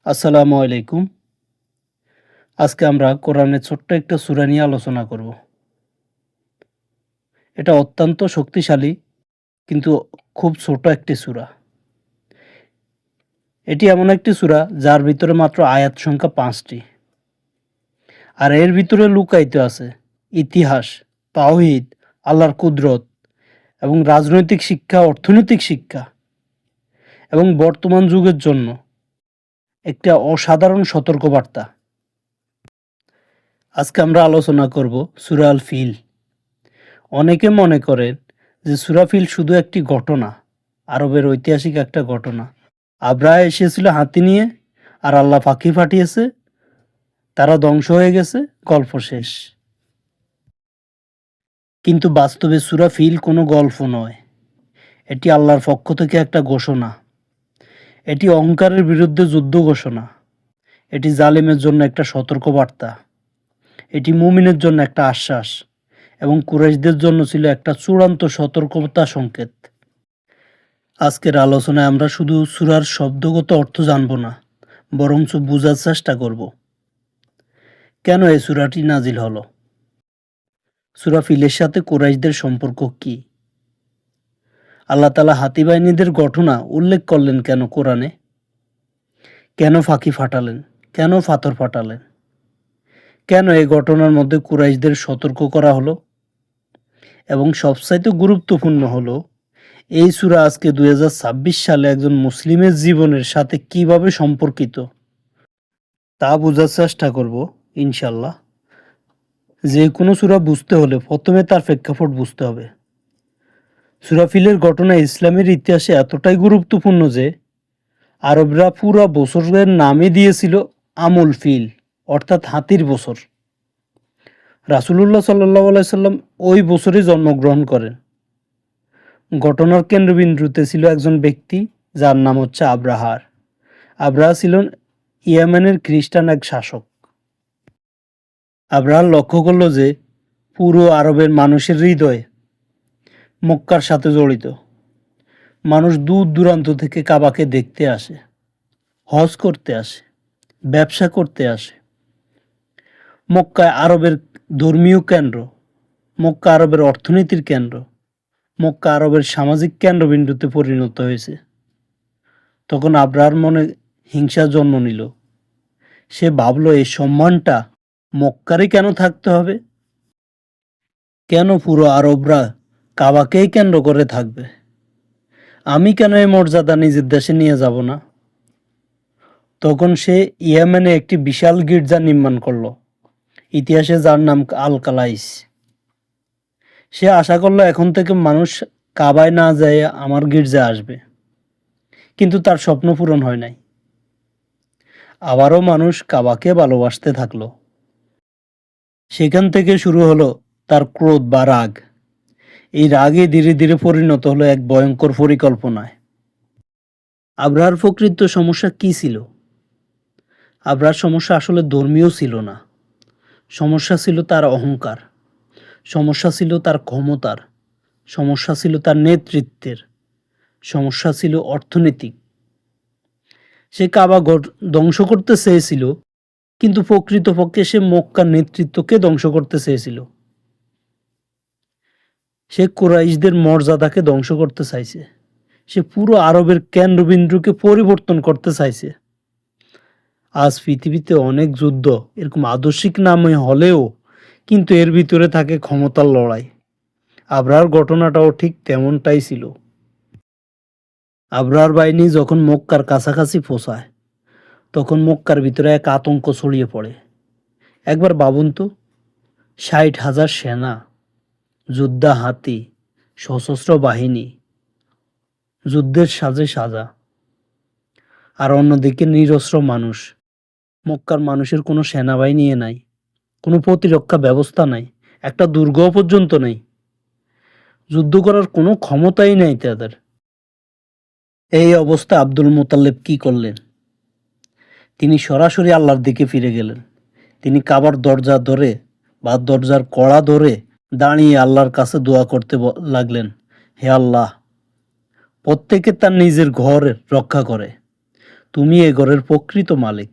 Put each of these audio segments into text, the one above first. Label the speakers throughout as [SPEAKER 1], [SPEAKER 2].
[SPEAKER 1] আসসালামু আলাইকুম। আজকে আমরা কোরআনের ছোট্ট একটা সূরা নিয়ে আলোচনা করব। এটা অত্যন্ত শক্তিশালী কিন্তু খুব ছোট একটি সূরা। এটি এমন একটি সূরা যার ভিতরে মাত্র আয়াত সংখ্যা ৫টি। আর এর ভিতরে লুকায়িত আছে ইতিহাস, তাওহীদ, আল্লাহর কুদরত এবং রাজনৈতিক শিক্ষা, অর্থনৈতিক শিক্ষা এবং বর্তমান যুগের জন্য একটা অসাধারণ সতর্কবার্তা। আজকে আমরা আলোচনা করব সূরা আল ফিল। অনেকে মনে করেন যে সূরা ফিল শুধু একটি ঘটনা, আরবের ঐতিহাসিক একটা ঘটনা। আব্রাহা এসেছিল হাতি নিয়ে আর আল্লাহ পাখি পাঠিয়েছে, তারা ধ্বংস হয়ে গেছে, গল্প শেষ। কিন্তু বাস্তবে সূরা ফিল কোনো গল্প নয়, এটি আল্লাহর পক্ষ থেকে একটা ঘোষণা। এটি অহংকারের বিরুদ্ধে যুদ্ধ ঘোষণা। এটি জালিমের জন্য একটা সতর্কবার্তা। এটি মুমিনের জন্য একটা আশ্বাস এবং কুরাইশদের জন্য ছিল একটা চূড়ান্ত সতর্কতা সংকেত। আজকের আলোচনায় আমরা শুধু সূরার শব্দগত অর্থ জানব না, বরঞ্চ বোঝার চেষ্টা করব কেন এই সূরাটি নাজিল হলো, সূরা ফিলের সাথে কুরাইশদের সম্পর্ক কি, আল্লাহ তাআলা হাতি বাহিনীদের ঘটনা উল্লেখ করলেন কেন কোরআনে, কেন ফাঁকি ফাটালেন, কেন পাথর ফাটালেন, কেন এই ঘটনার মধ্যে কুরাইশদের সতর্ক করা হলো, এবং সবচাইতে গুরুত্বপূর্ণ হলো এই সূরা আজকে ২০২৬ সালে একজন মুসলিমের জীবনের সাথে কিভাবে সম্পর্কিত তা বোঝার চেষ্টা করব ইনশাল্লাহ। যে কোনো সূরা বুঝতে হলে প্রথমে তার প্রেক্ষাপট বুঝতে হবে। সূরা ফিলের ঘটনা ইসলামের ইতিহাসে এতটাই গুরুত্বপূর্ণ যে আরবরা পুরা বছরের নামে দিয়েছিল আমুল ফিল, অর্থাৎ হাতির বছর। রাসূলুল্লাহ সাল্লাল্লাহু আলাইহি সাল্লাম ওই বছরই জন্মগ্রহণ করেন। ঘটনার কেন্দ্রবিন্দুতে ছিল একজন ব্যক্তি যার নাম হচ্ছে আব্রাহার। আব্রাহা ছিলেন ইয়েমেনের খ্রিস্টান এক শাসক। আব্রাহা লক্ষ্য করল যে পুরো আরবের মানুষের হৃদয় মক্কার সাথে জড়িত। মানুষ দূর দূরান্ত থেকে কাবাকে দেখতে আসে, হজ করতে আসে, ব্যবসা করতে আসে। মক্কায় আরবের ধর্মীয় কেন্দ্র, মক্কা আরবের অর্থনীতির কেন্দ্র, মক্কা আরবের সামাজিক কেন্দ্রবিন্দুতে পরিণত হয়েছে। তখন আব্রাহার মনে হিংসা জন্ম নিল। সে ভাবল এই সম্মানটা মক্কারই কেন থাকতে হবে, কেন পুরো আরবরা কাবাকেই কেন্দ্র করে থাকবে, আমি কেন এই মর্যাদা নিজের দেশে নিয়ে যাব না। তখন সে ইয়েমেনে একটি বিশাল গির্জা নির্মাণ করল, ইতিহাসে যার নাম আল কালাইস। সে আশা করলো এখন থেকে মানুষ কাবায় না যায় আমার গির্জা আসবে, কিন্তু তার স্বপ্ন পূরণ হয় নাই। আবারও মানুষ কাবাকে ভালোবাসতে থাকলো। সেখান থেকে শুরু হলো তার ক্রোধ বা রাগ। এই রাগে ধীরে ধীরে পরিণত হলো এক ভয়ঙ্কর পরিকল্পনায়। আব্রাহার প্রকৃত সমস্যা কি ছিল? আব্রাহার সমস্যা আসলে ধর্মীয় ছিল না। সমস্যা ছিল তার অহংকার, সমস্যা ছিল তার ক্ষমতার, সমস্যা ছিল তার নেতৃত্বের, সমস্যা ছিল অর্থনৈতিক। সে কাবা ধ্বংস করতে চেয়েছিল, কিন্তু প্রকৃতপক্ষে সে মক্কার নেতৃত্বকে ধ্বংস করতে চেয়েছিল। সে কুরাইশদের মর্যাদাকে ধ্বংস করতে চাইছে। সে পুরো আরবের কেন্দ্রবিন্দুকে পরিবর্তন করতে চাইছে। আজ পৃথিবীতে অনেক যুদ্ধ এরকম আদর্শিক নামে হলেও কিন্তু এর ভিতরে থাকে ক্ষমতার লড়াই। আব্রাহার ঘটনাটাও ঠিক তেমনটাই ছিল। আব্রাহার বাহিনী যখন মক্কার কাছাকাছি পৌঁছায়, তখন মক্কার ভিতরে এক আতঙ্ক ছড়িয়ে পড়ে। একবার ভাবুন তো, ৬০,০০০ সেনা, যোদ্ধা হাতি, সশস্ত্র বাহিনী, যুদ্ধের সাজে সাজা, আর অন্যদিকে নিরস্ত্র মানুষ। মক্কার মানুষের কোনো সেনাবাহিনী নাই, কোনো প্রতিরক্ষা ব্যবস্থা নাই, একটা দুর্গও পর্যন্ত নেই। যুদ্ধ করার কোনো ক্ষমতাই নেই তাদের। এই অবস্থায় আব্দুল মুতাল্লিব কি করলেন? তিনি সরাসরি আল্লাহর দিকে ফিরে গেলেন। তিনি কাবার দরজা ধরে বা দরজার কড়া ধরে দাঁড়িয়ে আল্লাহর কাছে দোয়া করতে লাগলেন, হে আল্লাহ, প্রত্যেকে তার নিজের ঘর রক্ষা করে, তুমি এ ঘরের প্রকৃত মালিক,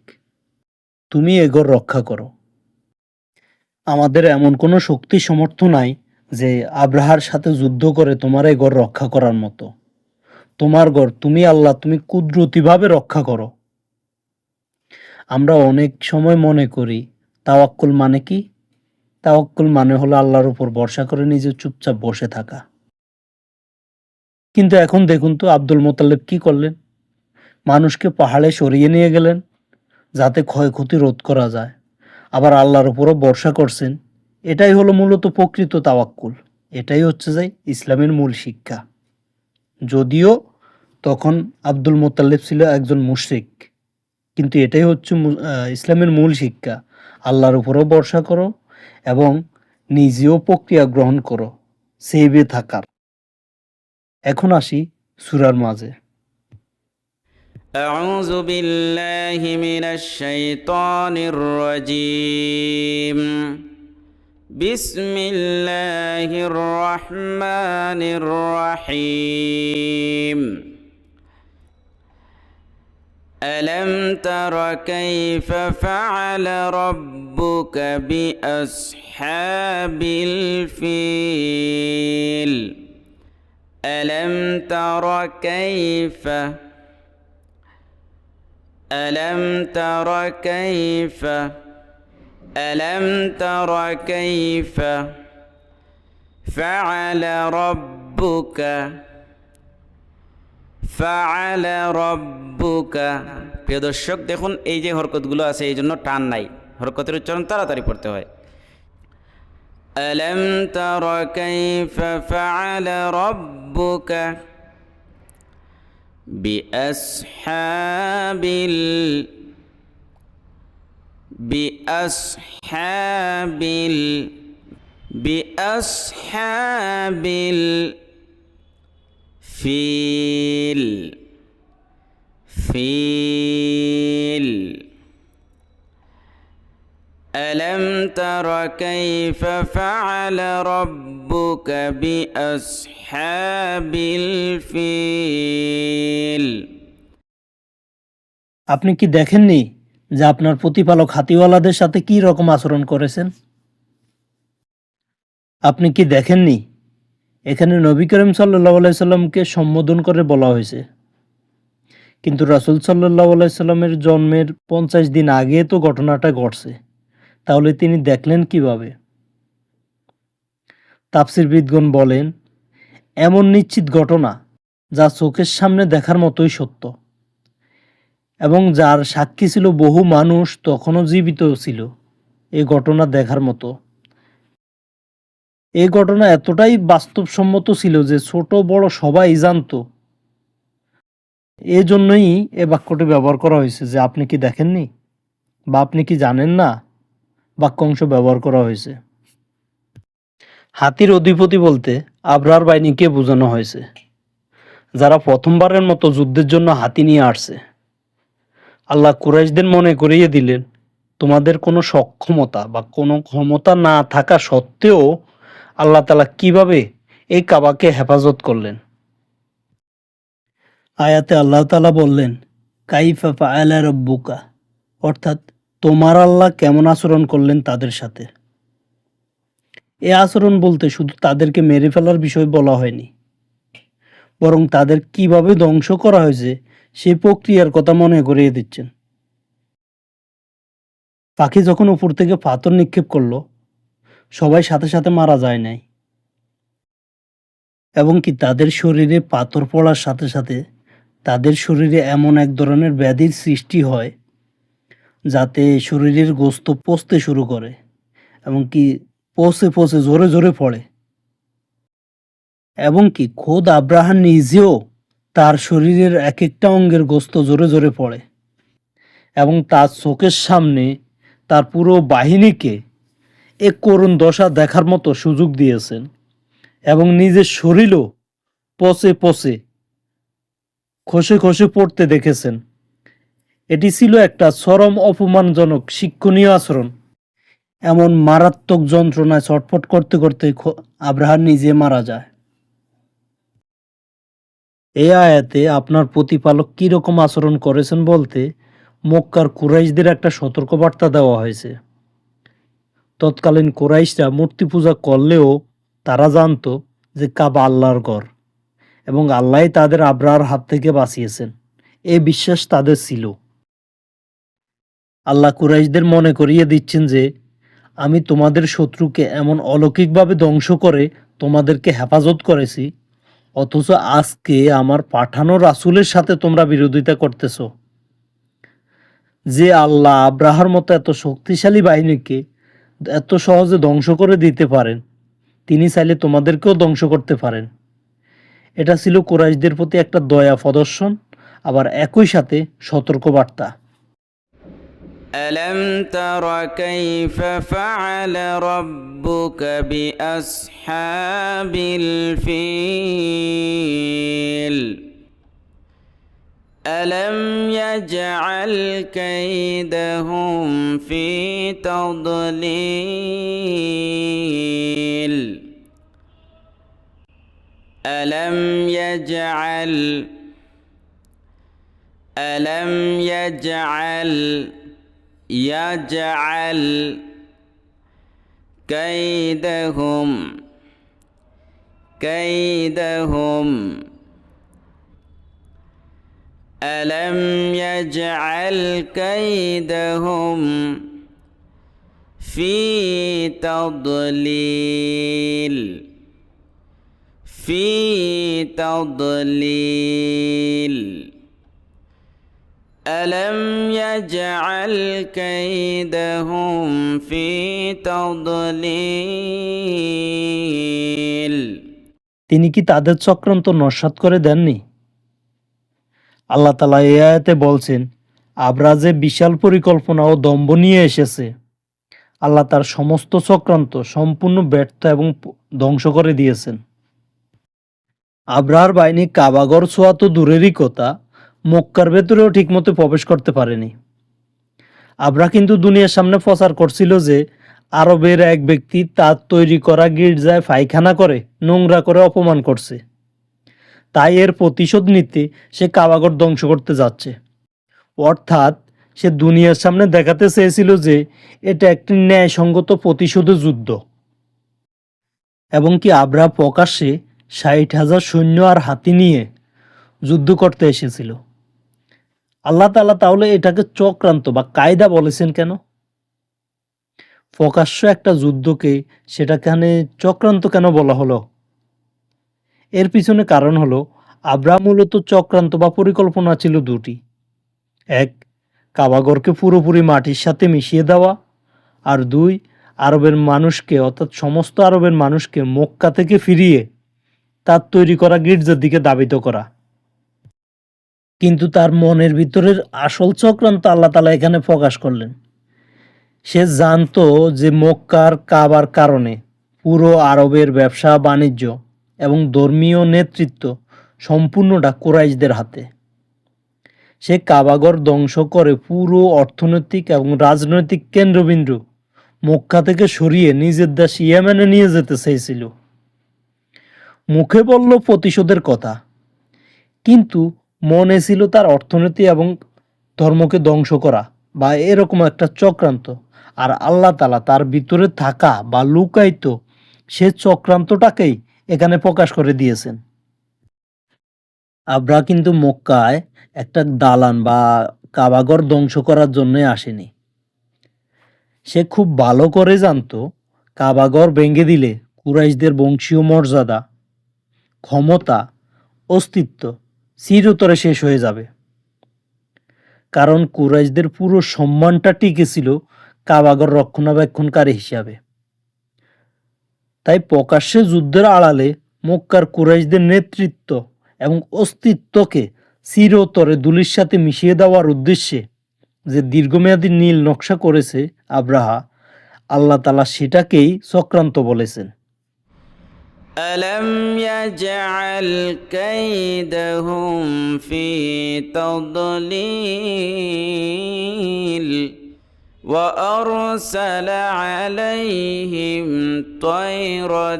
[SPEAKER 1] তুমি এ ঘর রক্ষা করো। আমাদের এমন কোনো শক্তি সমর্থ নাই যে আব্রাহার সাথে যুদ্ধ করে তোমার এই ঘর রক্ষা করার মতো। তোমার ঘর তুমি আল্লাহ, তুমি কুদরতিভাবে রক্ষা করো। আমরা অনেক সময় মনে করি তাওয়াক্কুল মানে কি? তাওয়াক্কুল মানে হলো আল্লাহর উপর ভরসা করে নিজে চুপচাপ বসে থাকা। কিন্তু এখন দেখুন তো আব্দুল মোতালেব কি করলেন? মানুষকে পাহাড়ে সরিয়ে নিয়ে গেলেন যাতে ক্ষয়ক্ষতি রোধ করা যায়। আবার আল্লাহর উপরও ভরসা করছেন। এটাই হলো মূলত প্রকৃত তাওয়াক্কুল। এটাই হচ্ছে যে ইসলামের মূল শিক্ষা। যদিও তখন আব্দুল মোতালেব ছিল একজন মুশরিক, কিন্তু এটাই হচ্ছে ইসলামের মূল শিক্ষা। আল্লাহর উপরও ভরসা করো এবং নিজেও প্রক্রিয়া গ্রহণ করো সেভে থাকার। এখন আসি সূরার মাঝে।
[SPEAKER 2] أعوذ بالله من الشيطان الرجيم بسم الله الرحمن الرحيم ألم تر كيف فعل ربك بأصحاب الفيل ألم تر كيف ألم تر كيف ألم تر كيف فعل ربك প্রিয় দর্শক দেখুন, এই যে হরকতগুলো আছে এই জন্য টান নাই, হরকতের উচ্চারণ তাড়াতাড়ি পড়তে হয়। ألم تر كيف فعل ربك بأصحاب الفيل ألم تر كيف فعل ربك بأصحاب الفيل
[SPEAKER 1] আপনি কি দেখেননি যে আপনার প্রতিপালক হাতিওয়ালাদের সাথে কি রকম আচরণ করেছেন? আপনি কি দেখেননি এখানে নবী করিম সাল্লাল্লাহু আলাইহি সাল্লামকে সম্বোধন করে বলা হয়েছে, কিন্তু রাসূল সাল্লাল্লাহু আলাইহি সাল্লামের জন্মের 50 দিন আগে তো ঘটনাটা ঘটছে। তাহলে তিনি দেখলেন কিভাবে? তাফসীরবিদগণ বলেন, এমন নিশ্চিত ঘটনা যা চোখের সামনে দেখার মতোই সত্য এবং যার সাক্ষী ছিল বহু মানুষ তখনও জীবিত ছিল এই ঘটনা দেখার মতো। এই ঘটনা এতটাই বাস্তবসম্মত ছিল যে ছোট বড় সবাই জানতো। এজন্যই এ বাক্যটি ব্যবহার করা হয়েছে যে আপনি কি দেখেননি বা আপনি কি জানেন না, বাক্যাংশ ব্যবহার করা হয়েছে। হাতির অধিপতি বলতে আবরার বাহিনীকে বোঝানো হয়েছে, যারা প্রথমবারের মতো যুদ্ধের জন্য হাতি নিয়ে আসছে। আল্লাহ কুরাইশদের মনে করিয়ে দিলেন, তোমাদের কোনো সক্ষমতা বা কোনো ক্ষমতা না থাকা সত্ত্বেও আল্লাহ তাআলা কিভাবে এই কাবাকে হেফাজত করলেন। আয়াতে আল্লাহ তাআলা বললেন, কাইফা ফাআলা রাব্বুকা, অর্থাৎ তোমার আল্লাহ কেমন আচরণ করলেন তাদের সাথে। এ আচরণ বলতে শুধু তাদেরকে মেরে ফেলার বিষয় বলা হয়নি, বরং তাদের কিভাবে ধ্বংস করা হয়েছে সেই প্রক্রিয়ার কথা মনে করিয়ে দিচ্ছেন। পাখি যখন উপর থেকে পাথর নিক্ষেপ করলো, সবাই সাথে সাথে মারা যায় নাই, এবং কি তাদের শরীরে পাথর পড়ার সাথে সাথে তাদের শরীরে এমন এক ধরনের ব্যাধির সৃষ্টি হয় যাতে শরীরের গোস্ত পচতে শুরু করে এবং কি পচে পচে জোরে জোরে পড়ে, এবং কি খোদ আব্রাহাম নিজেও তার শরীরের এক একটা অঙ্গের গোস্ত জোরে জোরে পড়ে এবং তার চোখের সামনে তার পুরো বাহিনীকে এক করুণ দশা দেখার মতো সুযোগ দিয়েছেন এবং নিজের শরীরও পচে পচে খসে খসে পড়তে দেখেছেন। এটি ছিল একটা চরম অপমানজনক শিক্ষণীয় আচরণ। এমন মারাত্মক যন্ত্রণায় ছটফট করতে করতে আব্রাহাম নিজে মারা যায়। এই আয়াতে আপনার প্রতিপালক কীরকম আচরণ করেছেন বলতে মক্কার কুরাইশদের একটা সতর্কবার্তা দেওয়া হয়েছে। তৎকালীন কুরাইশরা মূর্তি পূজা করলেও তারা জানতো যে কাবা আল্লাহর ঘর এবং আল্লাহই তাদের আব্রাহার হাত থেকে বাঁচিয়েছেন। এই বিশ্বাস তাদের ছিল। আল্লাহ কুরাইশদের মনে করিয়ে দিচ্ছেন যে আমি তোমাদের শত্রুকে এমন অলৌকিকভাবে ধ্বংস করে তোমাদেরকে হেফাজত করেছি, অথচ আজকে আমার পাঠানো রাসূলের সাথে তোমরা বিরোধিতা করতেছো। যে আল্লাহ আব্রাহার মতো এত শক্তিশালী বাহিনীকে এত সহজে ধ্বংস করে দিতে পারেন, তিনি চাইলে তোমাদেরকেও ধ্বংস করতে পারেন। এটা ছিল কুরাইশদের প্রতি একটা দয়া প্রদর্শন, আবার একই সাথে সতর্কবার্তা।
[SPEAKER 2] ألم تر كيف فعل ربك بأصحاب الفيل ألم يجعل كيدهم في تضليل ألم يجعل يجعل كيدهم ألم يجعل كيدهم في تضليل ألم يجعل كيدهم في تضليل
[SPEAKER 1] তিনি কি তাদের চক্রান্ত নস্যাৎ করে দেননি? আল্লাহ তাআলা এই আয়াতে বলছেন, আবরাহ যে বিশাল পরিকল্পনা ও দম্ভ নিয়ে এসেছে, আল্লাহ তার সমস্ত চক্রান্ত সম্পূর্ণ ব্যর্থ এবং ধ্বংস করে দিয়েছেন। আবরাহার বাহিনী কাবাগর ছোঁয়া তো দূরেরই কথা, মক্কার ভেতরেও ঠিকমতো প্রবেশ করতে পারেনি। আবরাহ কিন্তু দুনিয়ার সামনে প্রচার করছিল যে আরবের এক ব্যক্তি তার তৈরি করা গির্জায় পায়খানা করে নোংরা করে অপমান করছে, তাই এর প্রতিশোধ নিতে সে কাবাগর ধ্বংস করতে যাচ্ছে। অর্থাৎ সে দুনিয়ার সামনে দেখাতে চেয়েছিল যে এটা একটি ন্যায়সঙ্গত প্রতিশোধের যুদ্ধ। এবং কি আবরাহ প্রকাশ্যে 60,000 সৈন্য আর হাতি নিয়ে যুদ্ধ করতে এসেছিল। আল্লাহ তাআলা তাহলে এটাকে চক্রান্ত বা কায়দা বলেছেন কেন? প্রকাশ্য একটা যুদ্ধকে সেটাখানে চক্রান্ত কেন বলা হলো? এর পিছনে কারণ হলো আবরাহ মূলত চক্রান্ত বা পরিকল্পনা ছিল দুটি। এক, কাবাগরকে পুরোপুরি মাটির সাথে মিশিয়ে দেওয়া, আর দুই, আরবের মানুষকে অর্থাৎ সমস্ত আরবের মানুষকে মক্কা থেকে ফিরিয়ে তার তৈরি করা গির্জার দিকে ধাবিত করা। কিন্তু তার মনের ভিতরের আসল চক্রান্ত আল্লাহ তাআলা এখানে প্রকাশ করলেন। সে জানতো যে মক্কার কাবার কারণে পুরো আরবের ব্যবসা বাণিজ্য এবং ধর্মীয় নেতৃত্ব সম্পূর্ণটা কুরাইশদের হাতে। সে কাবাগর ধ্বংস করে পুরো অর্থনৈতিক এবং রাজনৈতিক কেন্দ্রবিন্দু মক্কা থেকে সরিয়ে নিজের দেশ ইয়েমেনে নিয়ে যেতে চেয়েছিল। মুখে বলল প্রতিশোধের কথা, কিন্তু মনে ছিল তার অর্থনীতি এবং ধর্মকে ধ্বংস করা বা এরকম একটা চক্রান্ত। আর আল্লাহ তাআলা তার ভিতরে থাকা বা লুকায়িত সে চক্রান্তটাকেই এখানে প্রকাশ করে দিয়েছেন। আবরাহ কিন্তু মক্কায় একটা দালান বা কাবাগর ধ্বংস করার জন্য আসেনি। সে খুব ভালো করে জানতো কাবাগর ভেঙে দিলে কুরাইশদের বংশীয় মর্যাদা, ক্ষমতা, অস্তিত্ব চিরতরে শেষ হয়ে যাবে। কারণ কুরাইশদের পুরো সম্মানটা টিকে ছিল কাবাগর রক্ষণাবেক্ষণকারী হিসাবে। তাই প্রকাশ্যে যুদ্ধের আড়ালে মক্কার কুরাইশদের নেতৃত্ব এবং অস্তিত্বকে চিরতরে ধুলির সাথে মিশিয়ে দেওয়ার উদ্দেশ্যে যে দীর্ঘমেয়াদী নীল নকশা করেছে আবরাহ, আল্লাহ তাআলা সেটাকেই চক্রান্ত বলেছেন।
[SPEAKER 2] ألم يجعل كيدهم في تضليل وأرسل عليهم طيرا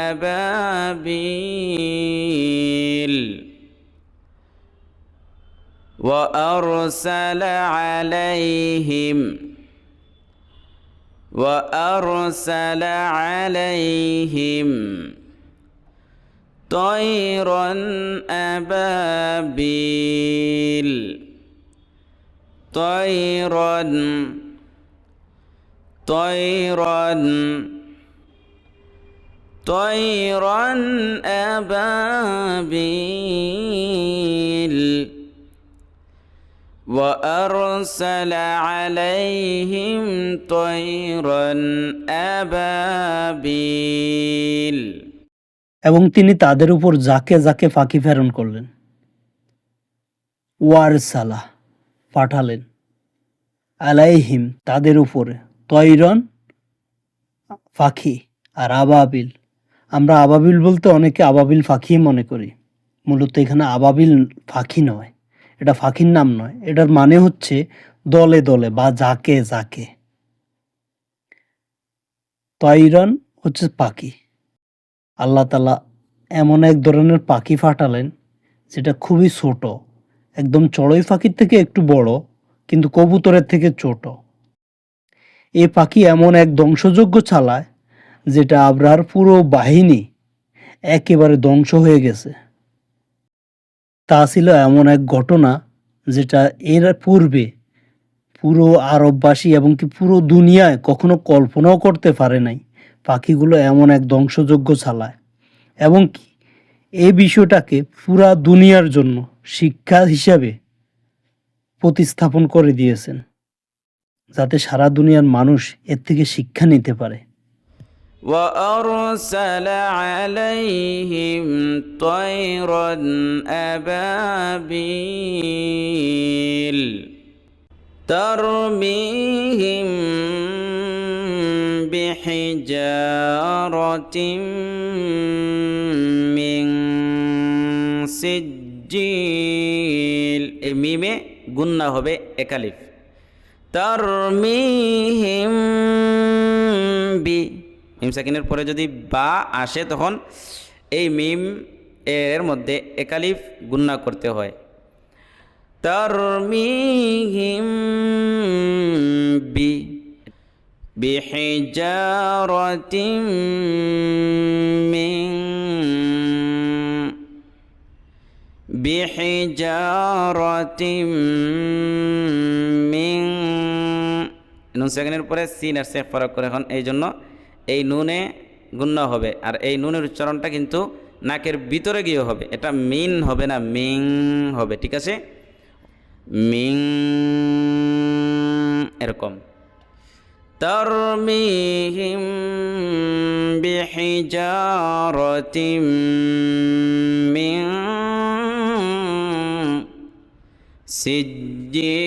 [SPEAKER 2] أبابيل وأرسل عليهم وأرسل عليهم طيرا أبابيل طيرا طيرا طيرا أبابيل وأرسل عليهم طيرا أبابيل
[SPEAKER 1] এবং তিনি তাদের উপর যাকে যাকে পাখি প্রেরণ করলেন। ওয়ারসালা পাঠালেন, আলাইহিম তাদের উপরে, তৈরন পাখি, আর আবাবিল, আমরা আবাবিল বলতে অনেকে আবাবিল পাখি মনে করি, মূলত এখানে আবাবিল পাখি নয়, এটা পাখির নাম নয়, এটার মানে হচ্ছে দলে দলে বা যাকে যাকে। তৈরন হচ্ছে পাখি। আল্লাহ তাআলা এমন এক ধরনের পাখি পাঠালেন যেটা খুবই ছোট, একদম চড়ুই পাখির থেকে একটু বড়, কিন্তু কবুতরের থেকে ছোট। এই পাখি এমন এক ধ্বংসযজ্ঞ চালায় যেটা আবরার পুরো বাহিনী একেবারে ধ্বংস হয়ে গেছে। তা ছিল এমন এক ঘটনা যেটা এর পূর্বে পুরো আরববাসী এবং কি পুরো দুনিয়ায় কখনো কল্পনাও করতে পারে নাই। পাখিগুলো এমন এক ধ্বংসযজ্ঞ চালায় এবং কি এই বিষয়টাকে পুরা দুনিয়ার জন্য শিক্ষা হিসাবে প্রতিস্থাপন করে দিয়েছেন, যাতে সারা দুনিয়ার মানুষ এর থেকে শিক্ষা নিতে পারে।
[SPEAKER 2] وأرسل عليهم طيرا أبابيل ترميهم بحجارة من সিজিল, এই মিমে গুন্না হবে একালিফ। তারমিহিম বি, মিম সাকিনের পরে যদি বা আসে তখন এই মিম এর মধ্যে একালিফ গুন্না করতে হয়। তারমিহিম বি বিহিজারাতিম মিন বিহিজারাতিম মিন, নুন সেকেন্ডের পরে সিন আর সেফ ফারাক করে, এখন এই জন্য এই নুনে গুন্না হবে, আর এই নুনের উচ্চারণটা কিন্তু নাকের ভিতরে গিয়ে হবে, এটা মিন হবে না, মিং হবে, ঠিক আছে? মিং এরকম। তারমিহিম বিহিজারাতিম মিন সিজিল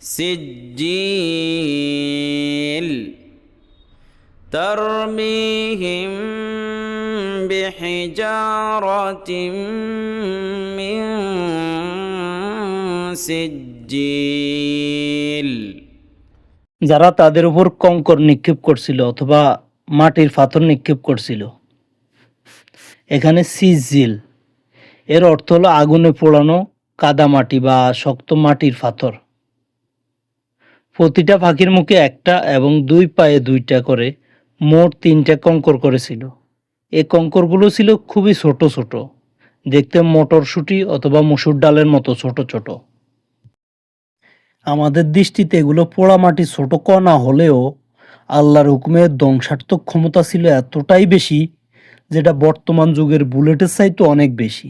[SPEAKER 2] সিজিল ترميهم بحجارة من سجيل,
[SPEAKER 1] যারা তাদের উপর কঙ্কর নিক্ষেপ করছিল অথবা মাটির পাথর নিক্ষেপ করছিল। এখানে সিজিল এর অর্থ হলো আগুনে পোড়ানো কাদামাটি বা শক্ত মাটির পাথর। প্রতিটা পাখির মুখে একটা এবং দুই পায়ে দুইটা করে মোট 3টা কঙ্কর করেছিল। এই কঙ্করগুলো ছিল খুবই ছোট ছোট, দেখতে মটরশুঁটি অথবা মসুর ডালের মতো ছোট ছোট। আমাদের দৃষ্টিতে এগুলো পোড়ামাটি ছোট কণা হলেও আল্লাহর হুকুমে ধ্বংসাত্মক ক্ষমতা ছিল এতটাই বেশি, যেটা বর্তমান যুগের বুলেটের চাইতে অনেক বেশি।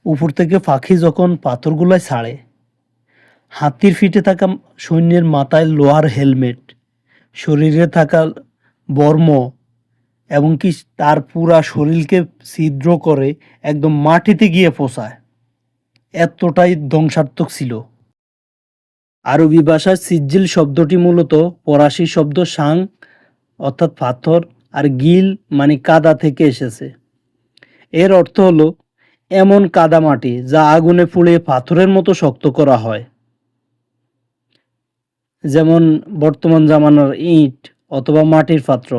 [SPEAKER 1] উপর থেকে পাখি যখন পাথরগুলাই ছাড়ে, হাতির ফিটে থাকা সৈন্যের মাথায় লোহার হেলমেট, শরীরে থাকা বর্ম এবং কি তার পুরা শরীরকে ছিদ্র করে একদম মাটিতে গিয়ে পৌঁছায়, এতটাই ধ্বংসাত্মক ছিল। আরবি ভাষায় সিজিল শব্দটি মূলত ফরাসি শব্দ সাং অর্থাৎ পাথর আর গিল মানে কাদা থেকে এসেছে। এর অর্থ হলো এমন কাদামাটি যা আগুনে পুড়িয়ে পাথরের মতো শক্ত করা হয়, যেমন বর্তমান জামানার ইট অথবা মাটির পাত্র।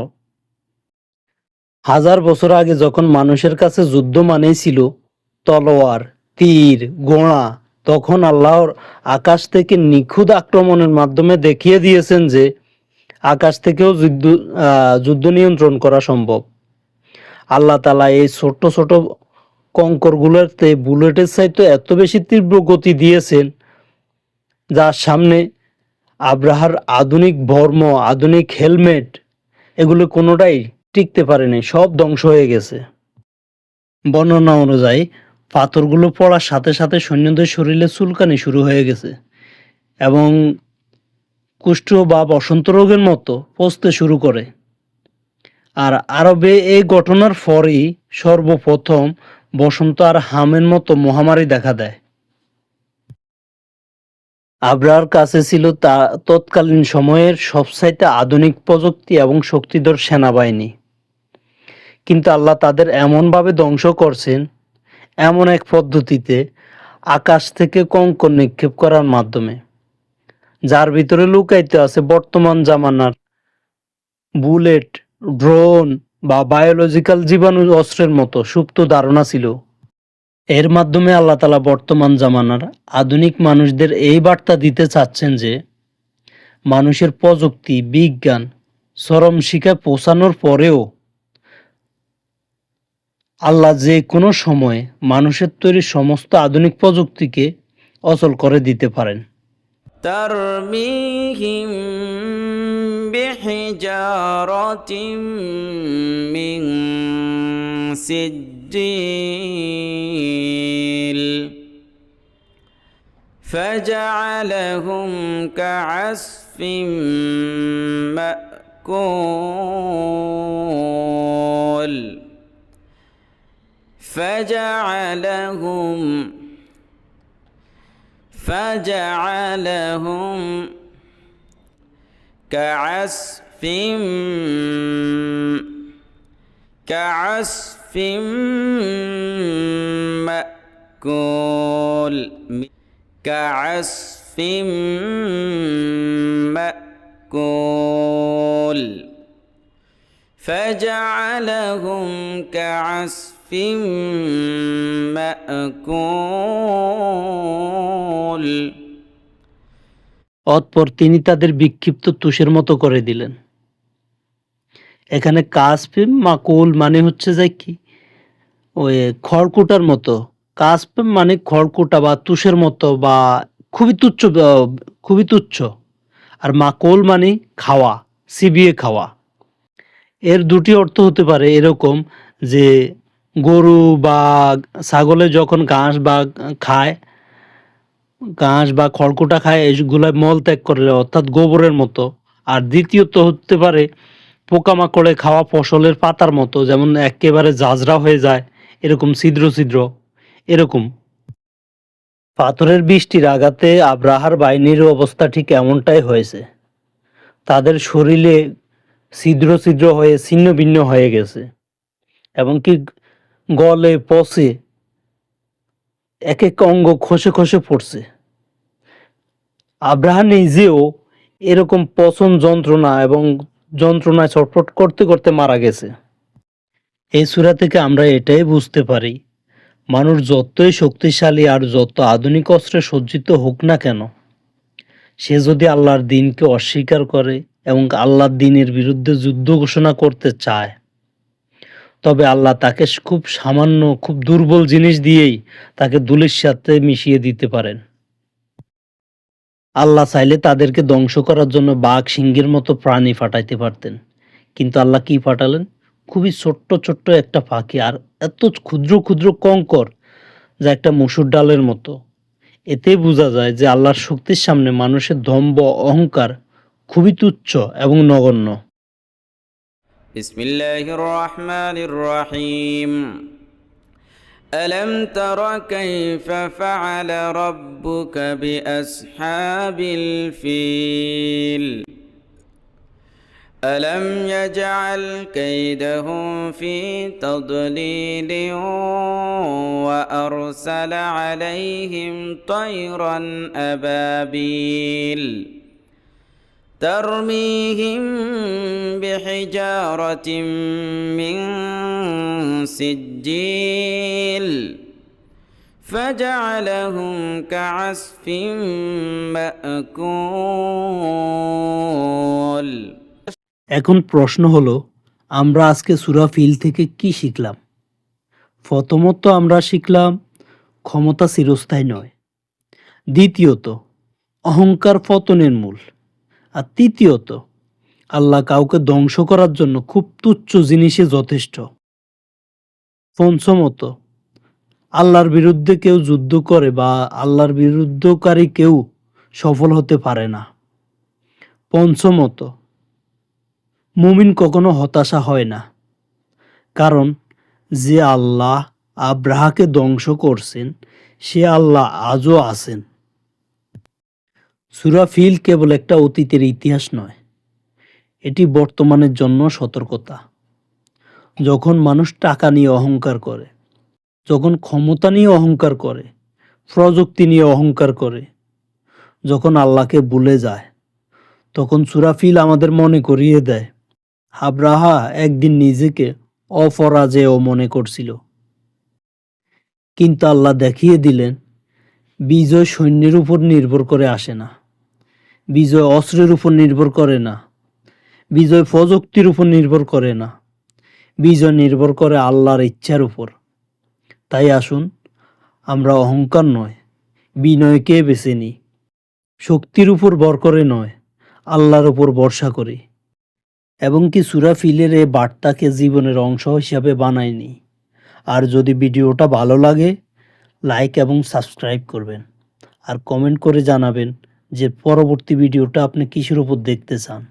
[SPEAKER 1] 1000 বছর আগে যখন মানুষের কাছে যুদ্ধ মানেই ছিল তলোয়ার, তীর, গোঁড়া, তখন আল্লাহর আকাশ থেকে নিখুঁত আক্রমণের মাধ্যমে দেখিয়ে দিয়েছেন যে আকাশ থেকেও যুদ্ধ নিয়ন্ত্রণ করা সম্ভব। আল্লাহ তাআলা এই ছোট ছোট কঙ্করগুলোতে বুলেটের চাইতে এত বেশি তীব্র গতি দিয়েছেন, যার সামনে আব্রাহার আধুনিক বর্ম, আধুনিক হেলমেট, এগুলো কোনোটাই টিকতে পারেনি, সব ধ্বংস হয়ে গেছে। বর্ণনা অনুযায়ী পাথরগুলো পড়ার সাথে সাথে সৈন্যদের শরীরে চুলকানি শুরু হয়ে গেছে এবং কুষ্ঠ বা বসন্ত রোগের মতো পচতে শুরু করে। আর আরবে এই ঘটনার পরই সর্বপ্রথম বসন্ত আর হামের মতো মহামারী দেখা দেয়। আবরার কাছে ছিল তৎকালীন সময়ের সবচাইতে আধুনিক প্রযুক্তি এবং শক্তিধর সেনাবাহিনী, কিন্তু আল্লাহ তাদের এমনভাবে ধ্বংস করছেন, এমন এক পদ্ধতিতে, আকাশ থেকে কঙ্কর নিক্ষেপ করার মাধ্যমে, যার ভিতরে লুকায়িত আছে বর্তমান জামানার বুলেট, ড্রোন বা বায়োলজিক্যাল জীবাণু অস্ত্রের মতো সুপ্ত ধারণা ছিল। এর মাধ্যমে আল্লাহ তাআলা বর্তমান জামানার আধুনিক মানুষদের এই বার্তা দিতে চাচ্ছেন যে মানুষের প্রযুক্তি, বিজ্ঞান চরম শিখায় পৌঁছানোর পরেও আল্লাহ যে কোনো সময় মানুষের তৈরি সমস্ত আধুনিক প্রযুক্তিকে অচল করে দিতে পারেন।
[SPEAKER 2] ترميهم بحجارة من سجيل فجعلهم كعصف مأكول فجعلهم كعصف مأكول كعصف مأكول فجعلهم كعصف مأكول
[SPEAKER 1] অতঃপর তিনি তাদের বিক্ষিপ্ত তুষের মতো করে দিলেন। এখানে কাসফিম মাকুল মানে হচ্ছে যে কি, ওই খড়কুটার মতো। কাসফিম মানে খড়কুটা বা তুষের মতো বা খুবই তুচ্ছ, খুবই তুচ্ছ। আর মাকুল মানে খাওয়া, চিবিয়ে খাওয়া। এর দুটি অর্থ হতে পারে এরকম যে গরু বা ছাগলে যখন ঘাস বা খড়কুটা খায়, এগুলো মল ত্যাগ করে, অর্থাৎ গোবরের মতো। আর দ্বিতীয়ত হতে পারে পোকামাকড়ে খাওয়া ফসলের পাতার মতো, যেমন একেবারে ঝাঁঝরা হয়ে যায়, এরকম ছিদ্র ছিদ্র এরকম। পাথরের বৃষ্টির আঘাতে আব্রাহার বাহিনীর অবস্থা ঠিক এমনটাই হয়েছে। তাদের শরীরে ছিদ্র ছিদ্র হয়ে ছিন্ন ভিন্ন হয়ে গেছে এবং কি গলে পচে এক এক অঙ্গ খসে খসে পড়ছে। আব্রাহা নিজেও এরকম পচন যন্ত্রণা এবং যন্ত্রণায় ছটফট করতে করতে মারা গেছে। এই সূরা থেকে আমরা এটাই বুঝতে পারি, মানুষ যতই শক্তিশালী আর যত আধুনিক অস্ত্রে সজ্জিত হোক না কেন, সে যদি আল্লাহর দ্বীনকে অস্বীকার করে এবং আল্লাহর দ্বীনের বিরুদ্ধে যুদ্ধ ঘোষণা করতে চায়, তবে আল্লাহ তাকে খুব সামান্য, খুব দুর্বল জিনিস দিয়েই তাকে ধুলির সাথে মিশিয়ে দিতে পারেন। আল্লাহ চাইলে তাদেরকে ধ্বংস করার জন্য বাঘ, সিংহের মতো প্রাণী পাঠাইতে পারতেন, কিন্তু আল্লাহ কি পাঠালেন? খুবই ছোট্ট ছোট্ট একটা পাখি, আর এত ক্ষুদ্র ক্ষুদ্র কঙ্কর যা একটা মসুর ডালের মতো। এতেই বোঝা যায় যে আল্লাহর শক্তির সামনে মানুষের দম্ভ, অহংকার খুবই তুচ্ছ এবং নগণ্য।
[SPEAKER 2] বিসমিল্লাহির রহমানির রহিম। ألم تر كيف فعل ربك بأصحاب الفيل ألم يجعل كيدهم في تضليل وأرسل عليهم طيرا أبابيل ترميهم بحجارة من سجيل فجعلهم كعصف مأكول।
[SPEAKER 1] এখন প্রশ্ন হলো, আমরা আজকে সূরা ফিল থেকে কি শিখলাম? প্রথমত আমরা শিখলাম ক্ষমতা চিরস্থায়ী নয়। দ্বিতীয়ত, অহংকার পতনের মূল। আর তৃতীয়ত, আল্লাহ কাউকে ধ্বংস করার জন্য খুব তুচ্ছ জিনিসে যথেষ্ট। পঞ্চমত, আল্লাহর বিরুদ্ধে কেউ যুদ্ধ করে বা আল্লাহর বিরুদ্ধকারী কেউ সফল হতে পারে না। পঞ্চমত, মুমিন কখনো হতাশা হয় না, কারণ যে আল্লাহ আব্রাহাকে ধ্বংস করছেন সে আল্লাহ আজও আছেন। সূরা ফিল কেবল একটা অতীতের ইতিহাস নয়, এটি বর্তমানের জন্য সতর্কতা। যখন মানুষ টাকা নিয়ে অহংকার করে, যখন ক্ষমতা নিয়ে অহংকার করে, প্রযুক্তি নিয়ে অহংকার করে, যখন আল্লাহকে ভুলে যায়, তখন সূরা ফিল আমাদের মনে করিয়ে দেয় আব্রাহা একদিন নিজেকে অপরাজেয় মনে করছিল, কিন্তু আল্লাহ দেখিয়ে দিলেন বিজয় সৈন্যের উপর নির্ভর করে আসে না, বিজয় অস্ত্রের উপর নির্ভর করে না, বিজয় প্রযুক্তির উপর নির্ভর করে না, বিজয় নির্ভর করে আল্লাহর ইচ্ছার উপর। তাই আসুন আমরা অহংকার নয়, বিনয়কে বেছে নিই। শক্তির উপর ভর করে নয়, আল্লাহর উপর ভরসা করি। এবং কি সূরা ফিলের এই বার্তাকে জীবনের অংশ হিসাবে বানায়নি। আর যদি ভিডিওটা ভালো লাগে, লাইক এবং সাবস্ক্রাইব করবেন। আর কমেন্ট করে জানাবেন যে পরবর্তী ভিডিওটা আপনি কিসের উপর দেখতে চান।